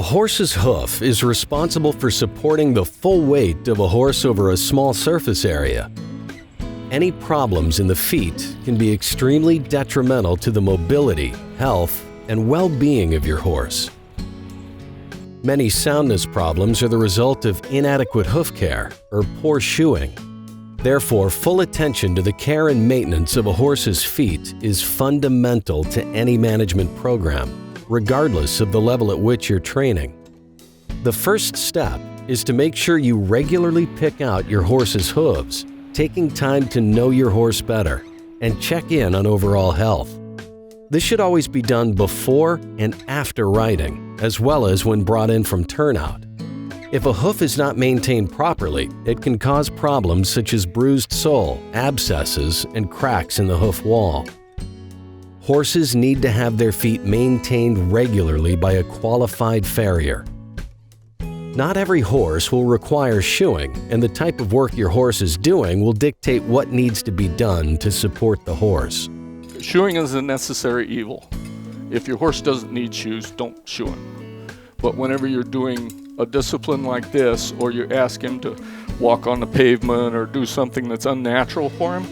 horse's hoof is responsible for supporting the full weight of a horse over a small surface area. Any problems in the feet can be extremely detrimental to the mobility, health, and well-being of your horse. Many soundness problems are the result of inadequate hoof care or poor shoeing. Therefore, full attention to the care and maintenance of a horse's feet is fundamental to any management program, regardless of the level at which you're training. The first step is to make sure you regularly pick out your horse's hooves, taking time to know your horse better and check in on overall health. This should always be done before and after riding, as well as when brought in from turnout. If a hoof is not maintained properly, it can cause problems such as bruised sole, abscesses, and cracks in the hoof wall. Horses need to have their feet maintained regularly by a qualified farrier. Not every horse will require shoeing, and the type of work your horse is doing will dictate what needs to be done to support the horse. Shoeing is a necessary evil. If your horse doesn't need shoes, don't shoe him. But whenever you're doing a discipline like this, or you ask him to walk on the pavement or do something that's unnatural for him,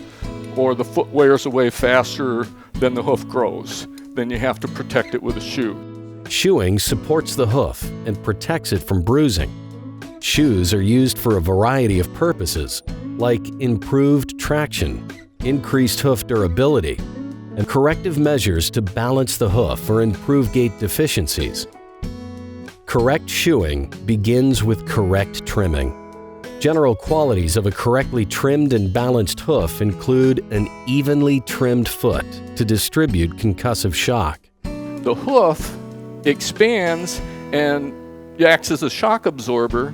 or the foot wears away faster than the hoof grows, then you have to protect it with a shoe. Shoeing supports the hoof and protects it from bruising. Shoes are used for a variety of purposes, like improved traction, increased hoof durability, and corrective measures to balance the hoof or improve gait deficiencies. Correct shoeing begins with correct trimming. General qualities of a correctly trimmed and balanced hoof include an evenly trimmed foot to distribute concussive shock. The hoof expands and acts as a shock absorber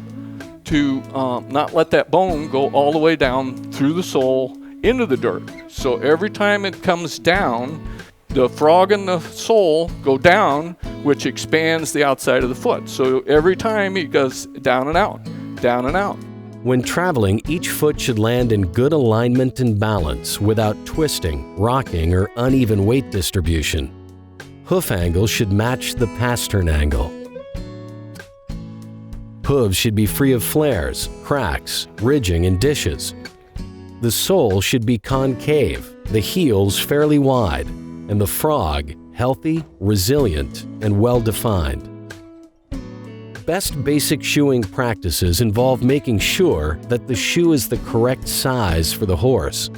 to not let that bone go all the way down through the sole into the dirt. So every time it comes down, the frog and the sole go down, which expands the outside of the foot. So every time it goes down and out, down and out. When traveling, each foot should land in good alignment and balance without twisting, rocking, or uneven weight distribution. Hoof angle should match the pastern angle. Hooves should be free of flares, cracks, ridging, and dishes. The sole should be concave, the heels fairly wide, and the frog healthy, resilient, and well-defined. Best basic shoeing practices involve making sure that the shoe is the correct size for the horse.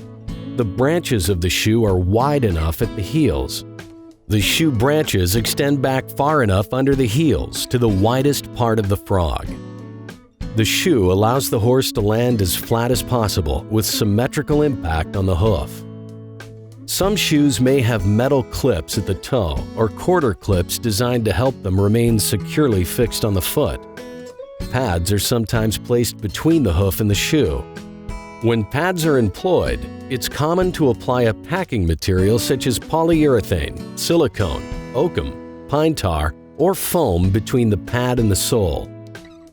The branches of the shoe are wide enough at the heels. The shoe branches extend back far enough under the heels to the widest part of the frog. The shoe allows the horse to land as flat as possible with symmetrical impact on the hoof. Some shoes may have metal clips at the toe or quarter clips designed to help them remain securely fixed on the foot. Pads are sometimes placed between the hoof and the shoe. When pads are employed, it's common to apply a packing material such as polyurethane, silicone, oakum, pine tar, or foam between the pad and the sole.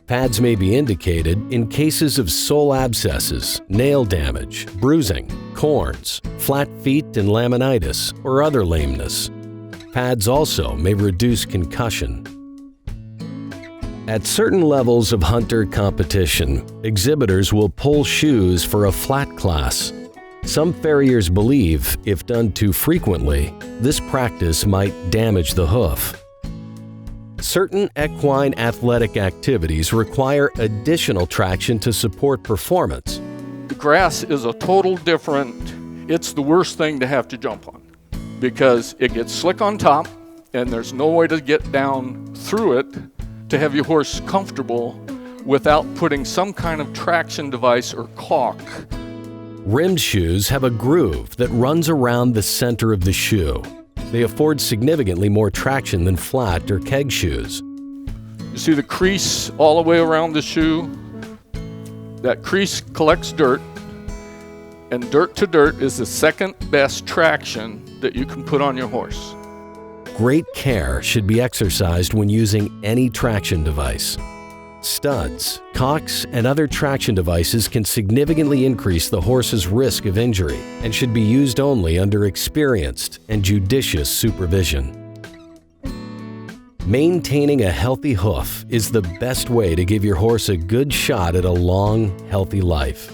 Pads may be indicated in cases of sole abscesses, nail damage, bruising, corns, flat feet and laminitis, or other lameness. Pads also may reduce concussion. At certain levels of hunter competition, exhibitors will pull shoes for a flat class. Some farriers believe, if done too frequently, this practice might damage the hoof. Certain equine athletic activities require additional traction to support performance. The grass is a total different, it's the worst thing to have to jump on because it gets slick on top and there's no way to get down through it to have your horse comfortable without putting some kind of traction device or caulk. Rimmed shoes have a groove that runs around the center of the shoe. They afford significantly more traction than flat or keg shoes. You see the crease all the way around the shoe? That crease collects dirt, and dirt to dirt is the second best traction that you can put on your horse. Great care should be exercised when using any traction device. Studs, caulks, and other traction devices can significantly increase the horse's risk of injury and should be used only under experienced and judicious supervision. Maintaining a healthy hoof is the best way to give your horse a good shot at a long, healthy life.